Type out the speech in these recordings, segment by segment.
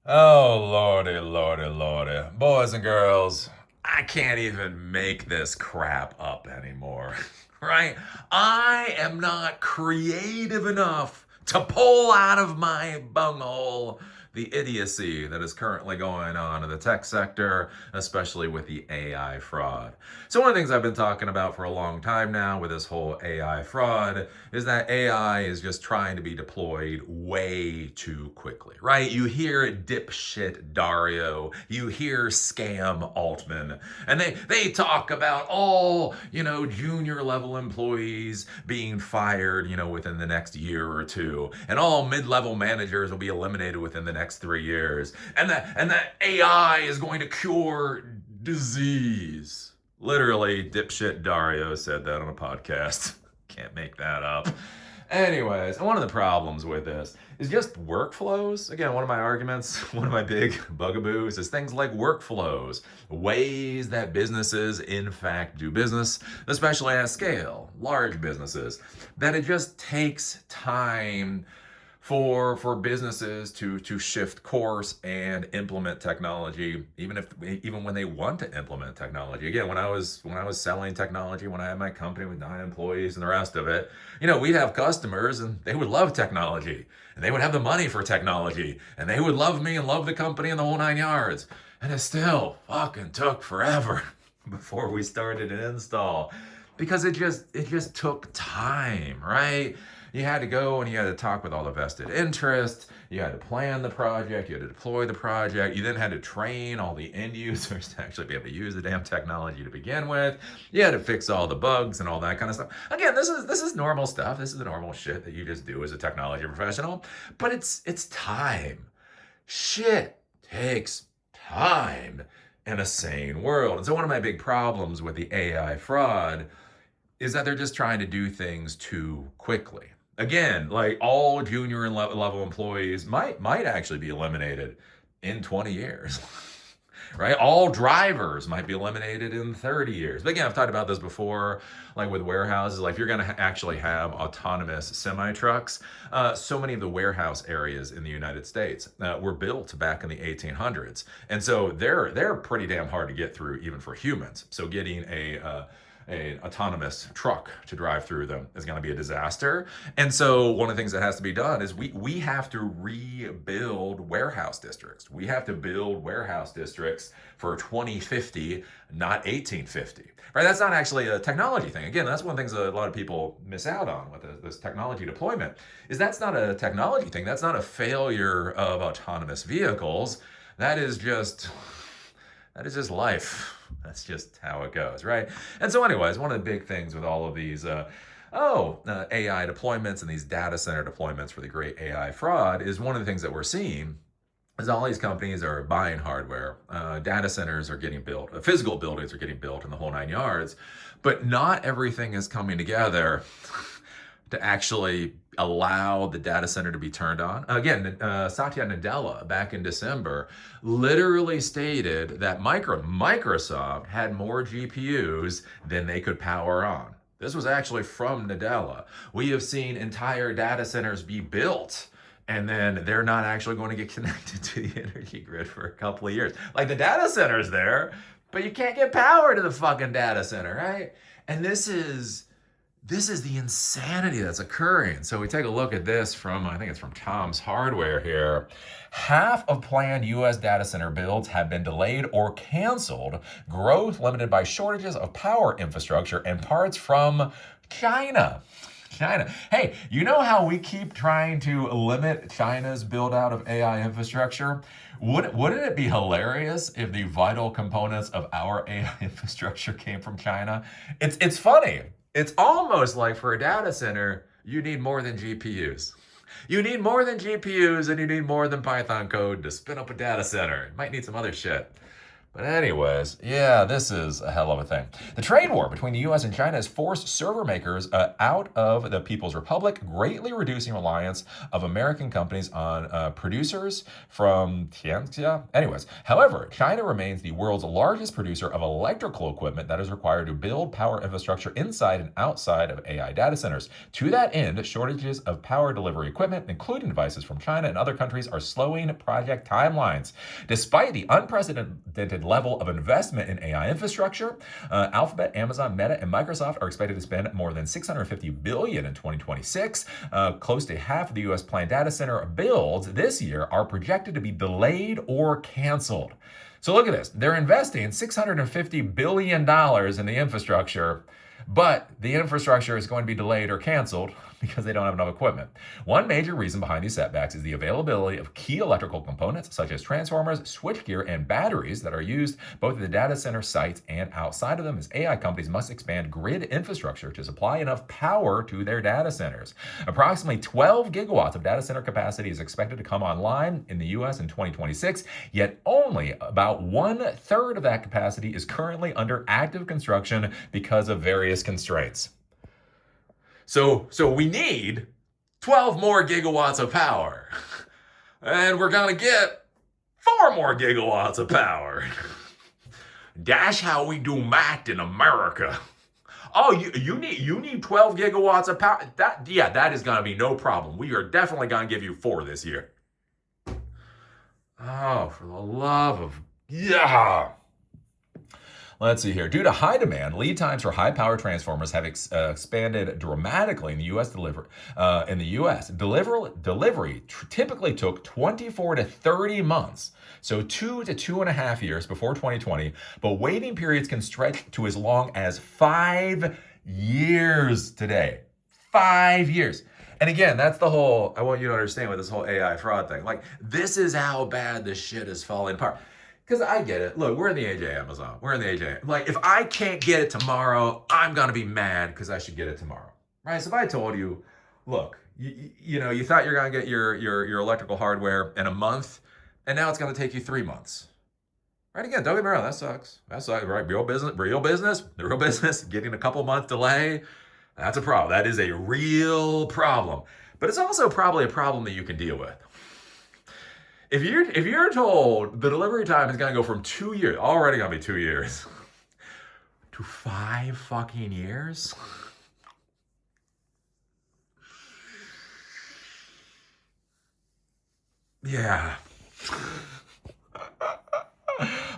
Oh, lordy, lordy, lordy. Boys and girls, I can't even make this crap up anymore. Right? I am not creative enough to pull out of my bunghole the idiocy that is currently going on in the tech sector, especially with the AI fraud. So, one of the things I've been talking about for a long time now with this whole AI fraud is that AI is just trying to be deployed way too quickly, right? You hear dipshit Dario, you hear scam Altman, and they talk about all, junior level employees being fired, within the next year or two, and all mid-level managers will be eliminated within the next 3 years, and that AI is going to cure disease. Literally, dipshit Dario said that on a podcast. Can't make that up. Anyways, one of the problems with this is just workflows. Again, one of my arguments, one of my big bugaboos is things like workflows, ways that businesses, in fact, do business, especially at scale, large businesses, that it just takes time for businesses to shift course and implement technology, even when they want to implement technology. Again, when I was selling technology, when I had my company with 9 employees and the rest of it, we'd have customers and they would love technology and they would have the money for technology and they would love me and love the company and the whole 9 yards. And it still fucking took forever before we started an install because it just took time, right? You had to go and you had to talk with all the vested interest. You had to plan the project. You had to deploy the project. You then had to train all the end users to actually be able to use the damn technology to begin with. You had to fix all the bugs and all that kind of stuff. Again, this is normal stuff. This is the normal shit that you just do as a technology professional. But it's time. Shit takes time in a sane world. And so one of my big problems with the AI fraud is that they're just trying to do things too quickly. Again, like all junior and level employees might actually be eliminated in 20 years. Right? All drivers might be eliminated in 30 years. But again, I've talked about this before, like with warehouses. Like if you're going to actually have autonomous semi trucks, so many of the warehouse areas in the United States were built back in the 1800s, and so they're pretty damn hard to get through even for humans. So getting a autonomous truck to drive through them is going to be a disaster. And so one of the things that has to be done is we have to rebuild warehouse districts. We have to build warehouse districts for 2050, not 1850. Right? That's not actually a technology thing. Again, that's one of the things that a lot of people miss out on with this technology deployment is that's not a technology thing. That's not a failure of autonomous vehicles. That is just life. That's just how it goes, right? And so, anyways, one of the big things with all of these AI deployments and these data center deployments for the great AI fraud is one of the things that we're seeing is all these companies are buying hardware. Data centers are getting built, physical buildings are getting built in the whole 9 yards, but not everything is coming together to actually allow the data center to be turned on. Again, Satya Nadella back in December literally stated that Microsoft had more GPUs than they could power on. This was actually from Nadella. We have seen entire data centers be built and then they're not actually going to get connected to the energy grid for a couple of years. Like the data center's there, but you can't get power to the fucking data center, right? And this is the insanity that's occurring. So we take a look at this from, I think it's from Tom's Hardware here. Half of planned U.S. data center builds have been delayed or canceled. Growth limited by shortages of power infrastructure and parts from China. China. Hey, you know how we keep trying to limit China's build out of AI infrastructure? Wouldn't it be hilarious if the vital components of our AI infrastructure came from China? It's funny. It's almost like for a data center, you need more than GPUs. You need more than GPUs and you need more than Python code to spin up a data center. You might need some other shit. But anyways, yeah, this is a hell of a thing. The trade war between the U.S. and China has forced server makers out of the People's Republic, greatly reducing reliance of American companies on producers from Tianxia. Anyways, however, China remains the world's largest producer of electrical equipment that is required to build power infrastructure inside and outside of AI data centers. To that end, shortages of power delivery equipment, including devices from China and other countries, are slowing project timelines. Despite the unprecedented level of investment in AI infrastructure, Alphabet, Amazon, Meta, and Microsoft are expected to spend more than $650 billion in 2026. Close to half of the U.S. planned data center builds this year are projected to be delayed or canceled. So look at this. They're investing $650 billion in the infrastructure, but the infrastructure is going to be delayed or canceled because they don't have enough equipment. One major reason behind these setbacks is the availability of key electrical components such as transformers, switchgear, and batteries that are used both at the data center sites and outside of them, as AI companies must expand grid infrastructure to supply enough power to their data centers. Approximately 12 gigawatts of data center capacity is expected to come online in the U.S. in 2026, yet only about 1/3 of that capacity is currently under active construction because of various constraints. So we need 12 more gigawatts of power. And we're going to get 4 more gigawatts of power. That's how we do math in America. Oh, you need 12 gigawatts of power? That is going to be no problem. We are definitely going to give you 4 this year. Oh, for the love of... Yeah. Let's see here. Due to high demand, lead times for high power transformers have expanded dramatically in the U.S. Delivery typically took 24 to 30 months, so 2 to 2.5 years before 2020, but waiting periods can stretch to as long as 5 years today. 5 years. And again, that's the whole, I want you to understand with this whole AI fraud thing. Like, this is how bad this shit is falling apart. Because I get it. Look, we're in the age of Amazon. We're in the age of, like, if I can't get it tomorrow, I'm going to be mad because I should get it tomorrow. Right? So if I told you, look, you thought you're going to get your electrical hardware in a month, and now it's going to take you 3 months. Right? Again, don't get me wrong, that sucks. That sucks, right? Real business, getting a couple month delay, that's a problem. That is a real problem. But it's also probably a problem that you can deal with. If you're told the delivery time is going to go from 2 years, already going to be 2 years, to 5 fucking years? Yeah.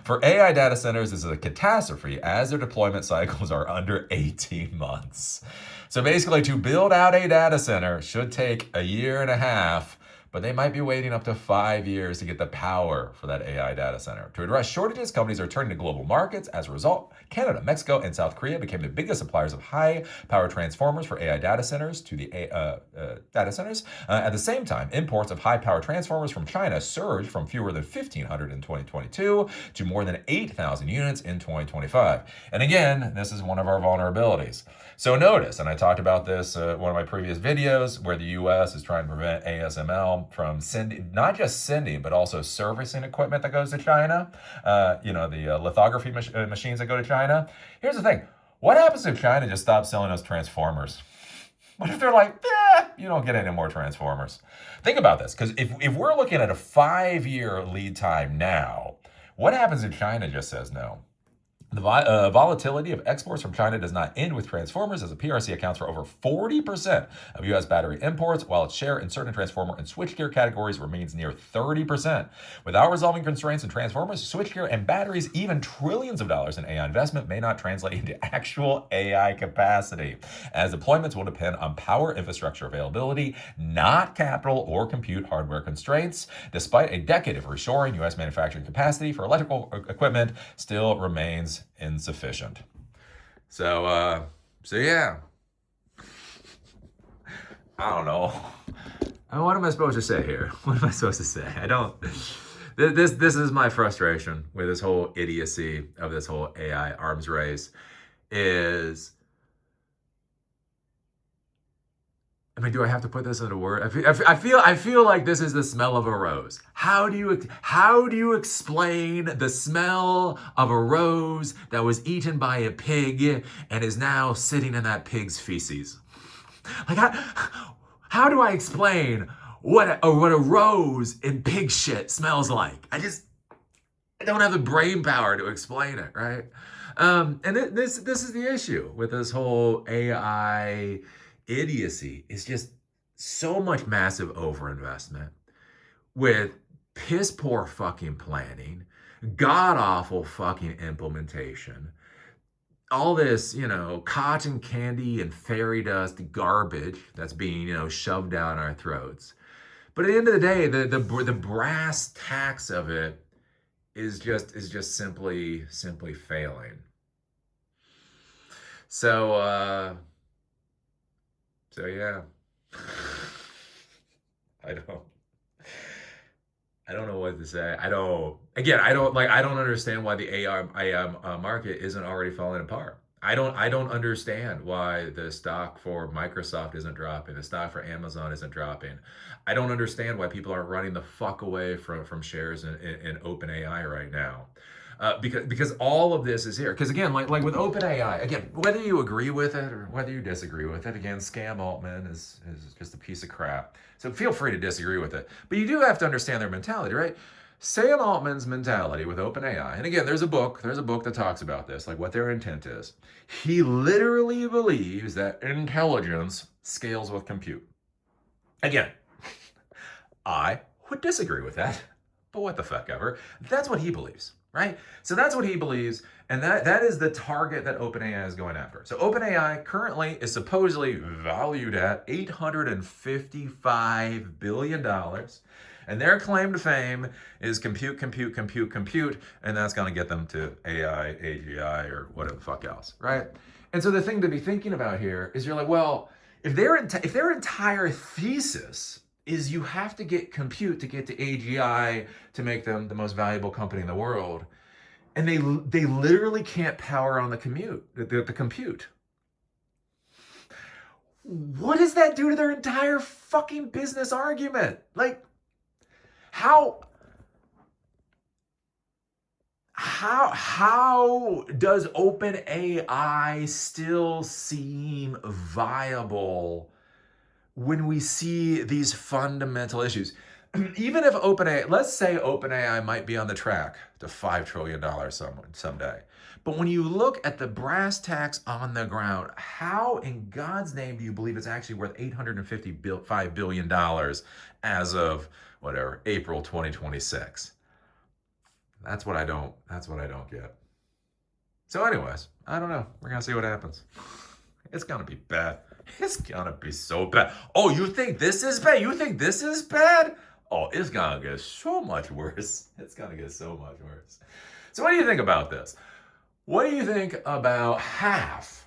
For AI data centers, this is a catastrophe as their deployment cycles are under 18 months. So basically, to build out a data center should take 1.5 years, but they might be waiting up to 5 years to get the power for that AI data center. To address shortages, companies are turning to global markets. As a result, Canada, Mexico, and South Korea became the biggest suppliers of high-power transformers for AI data centers to the data centers. At the same time, imports of high-power transformers from China surged from fewer than 1,500 in 2022 to more than 8,000 units in 2025. And again, this is one of our vulnerabilities. So notice, and I talked about this in one of my previous videos, where the U.S. is trying to prevent ASML from not just sending, but also servicing equipment that goes to China, the lithography machines that go to China. Here's the thing. What happens if China just stops selling us transformers? What if they're like, you don't get any more transformers? Think about this, because if we're looking at a 5-year lead time now, what happens if China just says no? The volatility of exports from China does not end with transformers, as the PRC accounts for over 40% of U.S. battery imports, while its share in certain transformer and switchgear categories remains near 30%. Without resolving constraints in transformers, switchgear, and batteries, even trillions of dollars in AI investment may not translate into actual AI capacity, as deployments will depend on power infrastructure availability, not capital or compute hardware constraints. Despite a decade of reshoring, U.S. manufacturing capacity for electrical equipment still remains insufficient. So yeah. I don't know. What am I supposed to say here? What am I supposed to say? I don't. This is my frustration with this whole idiocy of this whole AI arms race. Is I mean, do I have to put this into word? I feel like this is the smell of a rose. How do you explain the smell of a rose that was eaten by a pig and is now sitting in that pig's feces? Like, how do I explain what a rose in pig shit smells like? I don't have the brain power to explain it, right? This is the issue with this whole AI idiocy. It's just so much massive overinvestment with piss poor fucking planning, god awful fucking implementation, all this, cotton candy and fairy dust garbage that's being, shoved down our throats. But at the end of the day, the brass tacks of it is just simply failing. So yeah. I don't I don't know what to say. I don't understand why the AI market isn't already falling apart. I don't understand why the stock for Microsoft isn't dropping, the stock for Amazon isn't dropping. I don't understand why people aren't running the fuck away from shares in OpenAI right now. Because all of this is here. Because again, like with OpenAI, again, whether you agree with it or whether you disagree with it, again, Scam Altman is just a piece of crap. So feel free to disagree with it. But you do have to understand their mentality, right? Sam Altman's mentality with OpenAI, and again, there's a book that talks about this, like what their intent is. He literally believes that intelligence scales with compute. Again, I would disagree with that, but what the fuck ever. That's what he believes, right? So that's what he believes, and that is the target that OpenAI is going after. So OpenAI currently is supposedly valued at $855 billion, and their claim to fame is compute, and that's going to get them to AI, AGI, or whatever the fuck else, right? And so the thing to be thinking about here is you're like, well, if their entire thesis is you have to get compute to get to AGI to make them the most valuable company in the world, and they literally can't power on the compute. What does that do to their entire fucking business argument? Like, how does OpenAI still seem viable when we see these fundamental issues? Even if let's say OpenAI might be on the track to $5 trillion someday. But when you look at the brass tacks on the ground, how in God's name do you believe it's actually worth $855 billion as of whatever, April 2026? That's what I don't get. So anyways, I don't know. We're going to see what happens. It's going to be bad. It's going to be so bad. Oh, you think this is bad? You think this is bad? Oh, it's going to get so much worse. It's going to get so much worse. So what do you think about this? What do you think about half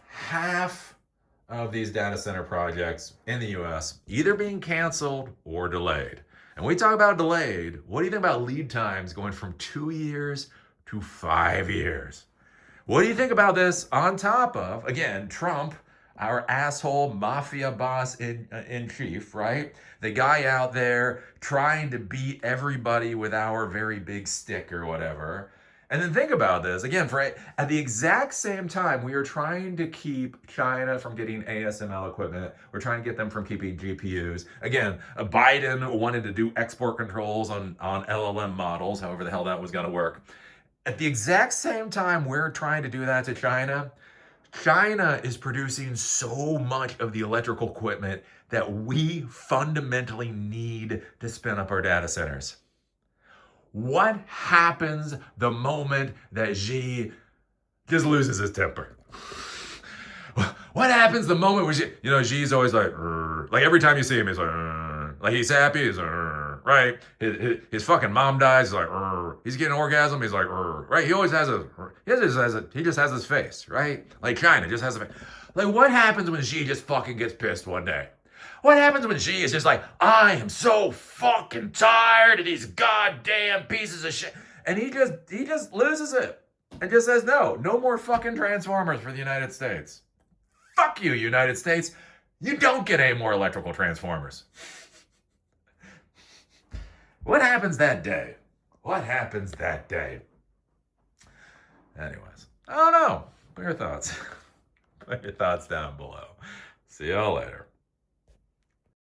of these data center projects in the US either being canceled or delayed? And we talk about delayed. What do you think about lead times going from 2 years to 5 years? What do you think about this on top of, again, Trump, our asshole mafia boss in chief, right? The guy out there trying to beat everybody with our very big stick or whatever. And then think about this, again, at the exact same time, we are trying to keep China from getting ASML equipment. We're trying to get them from keeping GPUs. Again, Biden wanted to do export controls on LLM models, however the hell that was going to work. At the exact same time we're trying to do that to China, China is producing so much of the electrical equipment that we fundamentally need to spin up our data centers. What happens the moment that Xi just loses his temper? What happens the moment where Xi's always like every time you see him, he's like he's happy, he's right? His fucking mom dies, he's like he's getting an orgasm, he's like right? He always has he just has his face, right? Like China just has a face. Like what happens when Xi just fucking gets pissed one day? What happens when Xi is just like, I am so fucking tired of these goddamn pieces of shit, and he just loses it and just says no more fucking Transformers for the United States. Fuck you, United States. You don't get 8 more electrical transformers. What happens that day? What happens that day? Anyways, I don't know. Put your thoughts. Put your thoughts down below. See y'all later.